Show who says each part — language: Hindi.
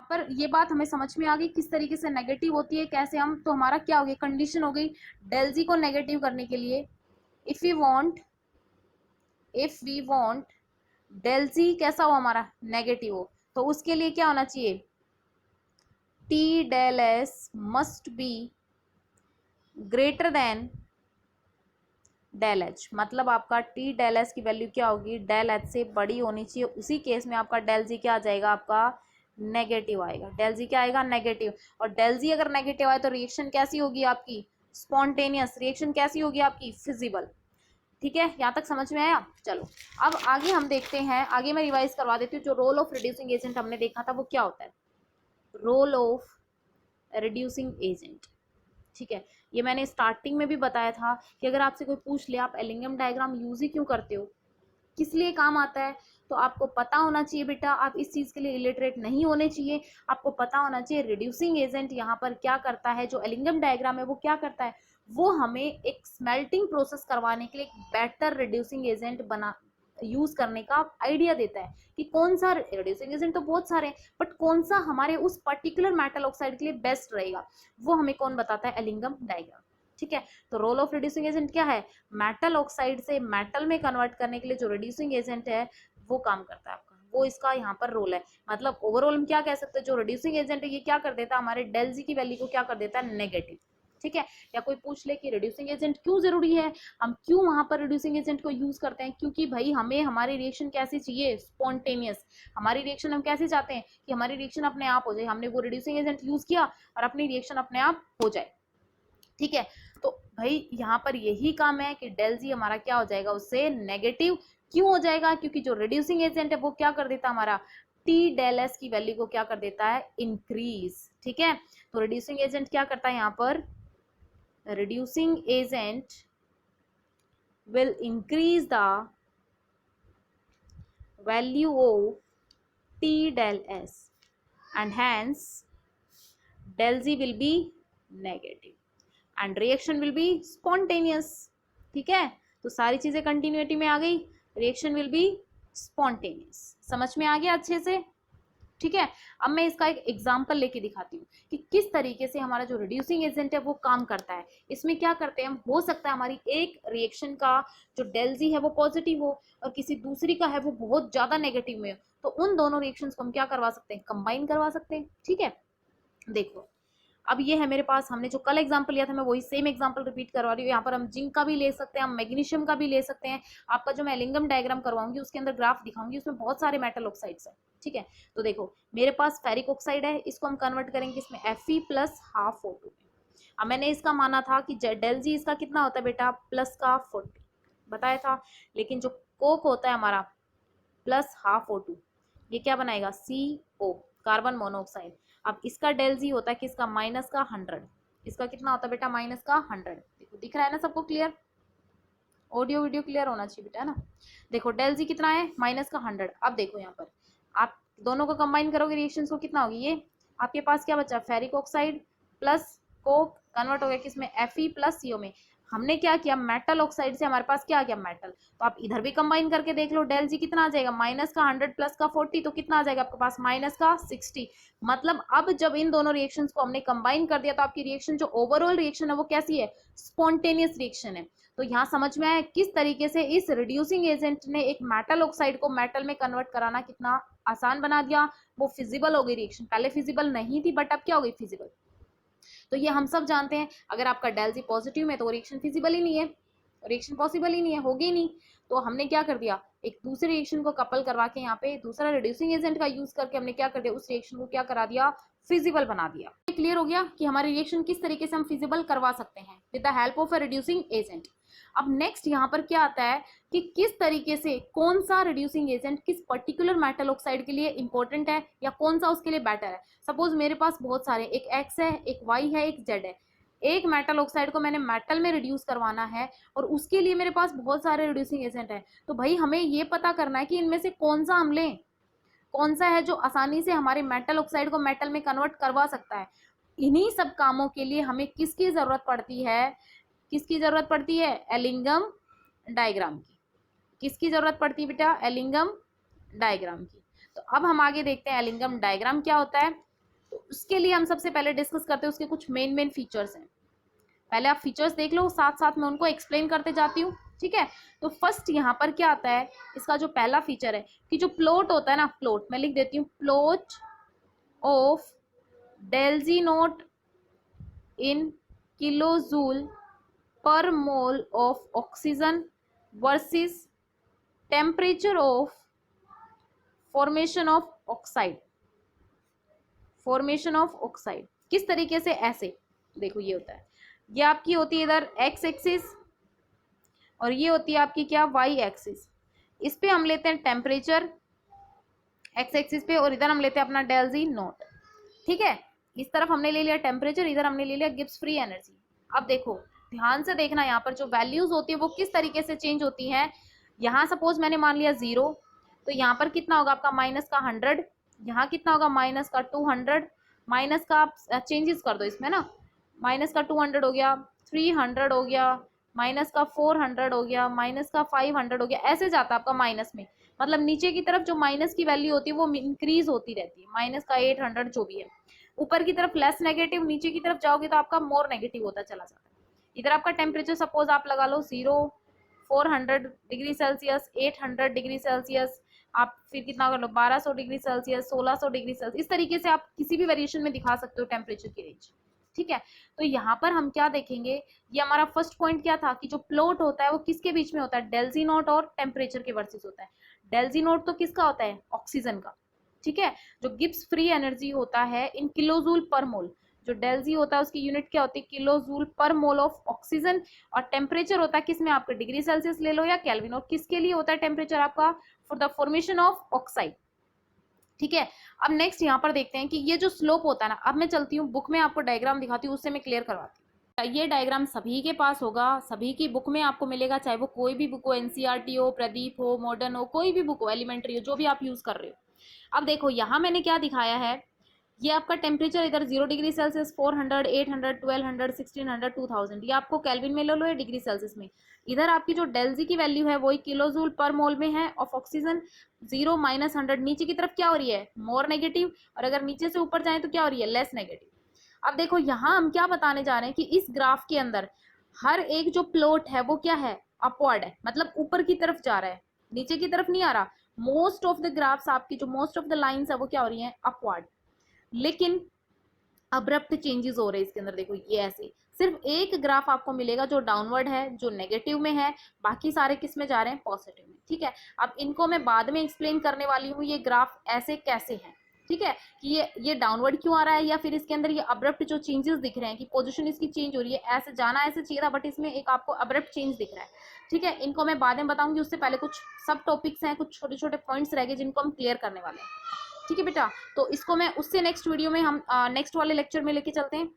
Speaker 1: पर ये बात हमें समझ में आ गई किस तरीके से नेगेटिव होती है, कैसे हम, तो हमारा क्या हो गया, कंडीशन हो गई डेल जी को नेगेटिव करने के लिए, इफ वी वांट डेल जी कैसा हो हमारा, नेगेटिव हो, तो उसके लिए क्या होना चाहिए, T del S must be greater than del H. मतलब आपका टी डेल एस की वैल्यू क्या होगी, डेल एच से बड़ी होनी चाहिए। उसी केस में आपका डेल जी क्या आ जाएगा, आपका नेगेटिव आएगा। डेल जी क्या आएगा, नेगेटिव। और डेल जी अगर नेगेटिव आए तो रिएक्शन कैसी होगी आपकी, स्पॉन्टेनियस। रिएक्शन कैसी होगी आपकी, फिजिबल। ठीक है, यहाँ तक समझ में आया। चलो अब आगे हम देखते हैं, आगे मैं रिवाइज करवा देती हूँ। जो रोल ऑफ रिड्यूसिंग एजेंट हमने देखा था वो क्या होता है, रोल ऑफ रिड्यूसिंग एजेंट। ठीक है, ये मैंने स्टार्टिंग में भी बताया था कि अगर आपसे कोई पूछ ले आप एलिंगम डायग्राम यूज ही क्यों करते हो, किस लिए काम आता है, तो आपको पता होना चाहिए बेटा। आप इस चीज के लिए इलिटरेट नहीं होने चाहिए। आपको पता होना चाहिए रिड्यूसिंग एजेंट यहाँ पर क्या करता है, जो एलिंगम डायग्राम है वो क्या करता है, वो हमें एक स्मेल्टिंग प्रोसेस करवाने के लिए एक बेटर रिड्यूसिंग एजेंट बना यूज करने का आइडिया देता है कि कौन सा रिड्यूसिंग एजेंट, तो बहुत सारे हैं, बट कौन सा हमारे उस पर्टिकुलर मेटल ऑक्साइड के लिए बेस्ट रहेगा, वो हमें कौन बताता है, एलिंगम डायग्राम। ठीक है, तो रोल ऑफ रिड्यूसिंग एजेंट क्या है, मेटल ऑक्साइड से मेटल में कन्वर्ट करने के लिए जो रिड्यूसिंग एजेंट है वो काम करता है आपका, वो इसका यहाँ पर रोल है। मतलब ओवरऑल हम क्या कह सकते हैं, जो रिड्यूसिंग एजेंट है ये क्या कर देता है, हमारे डेल जी की वैल्यू को क्या कर देता है, नेगेटिव। ठीक है, या कोई पूछ ले कि रिड्यूसिंग एजेंट क्यों जरूरी है, हम क्यों वहां पर रिड्यूसिंग एजेंट को यूज करते हैं, क्योंकि भाई हमें हमारी रिएक्शन कैसी चाहिए, स्पॉन्टेनियस। हमारी रिएक्शन हम कैसे चाहते हैं कि हमारी रिएक्शन अपने आप हो जाए, हमने वो रिड्यूसिंग एजेंट यूज किया और अपनी रिएक्शन अपने आप हो जाए। ठीक है, तो भाई यहाँ पर यही काम है कि डेल जी हमारा क्या हो जाएगा, उससे नेगेटिव क्यों हो जाएगा, क्योंकि जो रिड्यूसिंग एजेंट है वो क्या कर देता है, हमारा टी डेल एस की वैल्यू को क्या कर देता है, इंक्रीज। ठीक है, तो रिड्यूसिंग एजेंट क्या करता है, यहाँ पर reducing agent will increase the value of T del S and hence del Z will be negative and reaction will be spontaneous. ठीक है, तो सारी चीजें कंटिन्यूटी में आ गई, रिएक्शन विल बी स्पॉन्टेनियस। समझ में आ गया अच्छे से। ठीक है, अब मैं इसका एक एग्जांपल लेके दिखाती हूँ कि किस तरीके से हमारा जो रिड्यूसिंग एजेंट है वो काम करता है। इसमें क्या करते हैं हम, हो सकता है हमारी एक रिएक्शन का जो डेल जी है वो पॉजिटिव हो और किसी दूसरी का है वो बहुत ज्यादा नेगेटिव में हो, तो उन दोनों रिएक्शंस को हम क्या करवा सकते हैं, कंबाइन करवा सकते हैं। ठीक है, देखो अब ये है मेरे पास, हमने जो कल एग्जांपल लिया था मैं वही सेम एग्जांपल रिपीट करवा रही हूँ। यहाँ पर हम जिंक का भी ले सकते हैं, हम मैग्नीशियम का भी ले सकते हैं। आपका जो मैं एलिंगम डायग्राम करवाऊंगी उसके अंदर ग्राफ दिखाऊंगी, उसमें बहुत सारे मेटल ऑक्साइड्स है। ठीक है, तो देखो मेरे पास फेरिक ऑक्साइड है, इसको हम कन्वर्ट करेंगे इसमें Fe प्लस हाफ O2 में। अब मैंने इसका माना था कि डेल जी इसका कितना होता है बेटा, प्लस का 40 बताया था, लेकिन जो कोक होता है हमारा प्लस हाफ O2, ये क्या बनाएगा, CO कार्बन मोनोऑक्साइड। अब इसका डेल जी होता है किसका, माइनस का 100। इसका कितना होता है बेटा, माइनस का 100। देखो दिख रहा है ना सबको क्लियर, ऑडियो वीडियो क्लियर होना चाहिए बेटा, है ना। देखो डेल जी कितना है, माइनस का 100। अब देखो यहाँ पर आप दोनों को कंबाइन करोगे रिएक्शन को, कितना होगी, ये आपके पास क्या बचा, ferric oxide plus Coke convert हो गया किसमें, Fe प्लस CO में। हमने क्या किया, मेटल ऑक्साइड से हमारे पास क्या आ गया, मेटल। तो आप इधर भी कंबाइन करके देख लो, डेल जी कितना आ जाएगा, माइनस का 100 प्लस का 40, तो कितना आ जाएगा आपके पास, माइनस का 60। मतलब अब जब इन दोनों रिएक्शंस को हमने कंबाइन कर दिया तो आपकी रिएक्शन जो ओवरऑल रिएक्शन है वो कैसी है, स्पॉन्टेनियस रिएक्शन है। तो यहाँ समझ में आया किस तरीके से इस रिड्यूसिंग एजेंट ने एक मेटल ऑक्साइड को मेटल में कन्वर्ट कराना कितना आसान बना दिया। वो फिजिबल हो गई रिएक्शन, पहले फिजिबल नहीं थी बट अब क्या हो गई, फिजिबल। तो ये हम सब जानते हैं, अगर आपका डेल जी पॉजिटिव में तो रिएक्शन फिजिबल ही नहीं है, रिएक्शन पॉसिबल ही नहीं है, होगी नहीं। तो हमने क्या कर दिया, एक दूसरे रिएक्शन को कपल करवा के यहाँ पे दूसरा रिड्यूसिंग एजेंट का यूज करके हमने क्या कर दिया, उस रिएक्शन को क्या करा दिया, फिजिबल बना दिया। क्लियर हो गया कि हमारी रिएक्शन किस तरीके से हम फिजिबल करवा सकते हैं with the help of a reducing agent. अब नेक्स्ट यहाँ पर क्या आता है कि किस तरीके से कौन सा रिड्यूसिंग एजेंट किस पर्टिकुलर मेटल ऑक्साइड के लिए इंपॉर्टेंट है या कौन सा उसके लिए बेटर है। सपोज मेरे पास बहुत सारे, एक X है, एक Y है, एक Z है। एक मेटल ऑक्साइड को मैंने मेटल में रिड्यूस करवाना है और उसके लिए मेरे पास बहुत सारे रिड्यूसिंग एजेंट है। तो भाई हमें ये पता करना है कि इनमें से कौन सा हम लें, कौन सा है जो आसानी से हमारे मेटल ऑक्साइड को मेटल में कन्वर्ट करवा सकता है। इन्हीं सब कामों के लिए हमें किसकी जरूरत पड़ती है, किसकी जरूरत पड़ती है, एलिंगम डायग्राम की। किसकी जरूरत पड़ती है बेटा, एलिंगम डायग्राम की। तो अब हम आगे देखते हैं एलिंगम डायग्राम क्या होता है। उसके लिए हम सबसे पहले डिस्कस करते हैं उसके कुछ मेन फीचर्स हैं। पहले आप फीचर्स देख लो, साथ साथ में उनको एक्सप्लेन करते जाती हूँ, ठीक है। तो फर्स्ट यहाँ पर क्या आता है, इसका जो पहला फीचर है कि जो प्लॉट होता है ना, प्लॉट मैं लिख देती हूँ, plot of del G naught in kilojoule per mole of oxygen versus temperature of formation of oxide. Formation of oxide किस तरीके से, ऐसे देखो ये होता है, ये आपकी होती है इधर एक्स एक्सिस और ये होती है आपकी क्या, वाई एक्सिस। इस पे हम लेते हैं टेम्परेचर एक्स एक्सिस पे और इधर हम लेते हैं अपना डेल जी नॉट, ठीक है। इस तरफ हमने ले लिया टेम्परेचर, इधर हमने ले लिया गिब्स फ्री एनर्जी। अब देखो ध्यान से देखना, यहाँ पर जो वैल्यूज होती है वो किस तरीके से चेंज होती हैं। यहाँ सपोज मैंने मान लिया 0, तो यहाँ पर कितना होगा आपका माइनस का 100, यहाँ कितना होगा माइनस का 200, माइनस का आप चेंजेस कर दो इसमें ना, माइनस का 200 हो गया, 300 हो गया, माइनस का 400 हो गया, माइनस का 500 हो गया, ऐसे जाता है आपका माइनस में। मतलब नीचे की तरफ जो माइनस की वैल्यू होती है वो इंक्रीज होती रहती है, माइनस का 800 जो भी है। ऊपर की तरफ लेस नेगेटिव, नीचे की तरफ जाओगे तो आपका मोर नेगेटिव होता चला जाता है। इधर आपका टेम्परेचर सपोज आप लगा लो 0, 400 डिग्री सेल्सियस, 800 डिग्री सेल्सियस, आप फिर कितना कर लो 1200 डिग्री सेल्सियस, 1600 डिग्री सेल्सियस, इस तरीके से आप किसी भी वेरिएशन में दिखा सकते हो टेम्परेचर की रेंज, ठीक है। तो यहाँ पर हम क्या देखेंगे, ये हमारा फर्स्ट पॉइंट क्या था कि जो प्लॉट होता है वो किसके बीच में होता है, डेल जी नॉट और टेम्परेचर के वर्सेस होता है। डेल जी नॉट तो किसका होता है, ऑक्सीजन का, ठीक है। जो गिब्स फ्री एनर्जी होता है इन किलोजूल पर मोल, जो डेल जी होता है उसकी यूनिट क्या होती है, kilojoule per mole of oxygen. और टेम्परेचर होता है किसमें, आपका डिग्री सेल्सियस ले लो या केल्विन, और किसके लिए होता है टेम्परेचर आपका, for the formation of oxide, ठीक है। अब नेक्स्ट यहाँ पर देखते हैं कि ये जो स्लोप होता है ना, अब मैं चलती हूँ बुक में आपको डायग्राम दिखाती हूँ, उससे मैं क्लियर करवाती हूँ। ये डायग्राम सभी के पास होगा, सभी की बुक में आपको मिलेगा, चाहे वो कोई भी बुक हो, एनसीईआरटी हो, प्रदीप हो, मॉडर्न हो, कोई भी बुक हो, एलिमेंट्री हो, जो भी आप यूज कर रहे हो। अब देखो यहाँ मैंने क्या दिखाया है, ये आपका टेम्परेचर इधर 0 डिग्री सेल्सियस, 400, 800, 1200, 1600, 2000, ये आपको केल्विन में ले लो या डिग्री सेल्सियस में। इधर आपकी जो डेल जी की वैल्यू है वही किलोजूल पर मोल में है ऑफ ऑक्सीजन। 0 माइनस 100, नीचे की तरफ क्या हो रही है, मोर नेगेटिव, और अगर नीचे से ऊपर जाए तो क्या हो रही है, लेस नेगेटिव। अब देखो यहाँ हम क्या बताने जा रहे हैं कि इस ग्राफ के अंदर हर एक जो प्लॉट है वो क्या है, अपवर्ड है, मतलब ऊपर की तरफ जा रहा है, नीचे की तरफ नहीं आ रहा। मोस्ट ऑफ द ग्राफ्स आपकी जो मोस्ट ऑफ द लाइन्स है वो क्या हो रही है, अपवर्ड। लेकिन अब्रप्ट चेंजेस हो रहे हैं इसके अंदर, देखो ये ऐसे सिर्फ एक ग्राफ आपको मिलेगा जो डाउनवर्ड है, जो नेगेटिव में है, बाकी सारे किस में जा रहे हैं, पॉजिटिव में, ठीक है। अब इनको मैं बाद में एक्सप्लेन करने वाली हूँ ये ग्राफ ऐसे कैसे हैं, ठीक है, कि ये डाउनवर्ड क्यों आ रहा है, या फिर इसके अंदर ये अब्रप्ट जो चेंजेस दिख रहे हैं कि पोजीशन इसकी चेंज हो रही है, ऐसे जाना ऐसे चाहिए था बट इसमें एक आपको अब्रप्ट चेंज दिख रहा है, ठीक है। इनको मैं बाद में बताऊंगी, उससे पहले कुछ सब टॉपिक्स हैं, कुछ छोटे छोटे पॉइंट्स रह गए जिनको हम क्लियर करने वाले हैं, ठीक है बेटा। तो इसको मैं उससे नेक्स्ट वीडियो में हम नेक्स्ट वाले लेक्चर में लेके चलते हैं।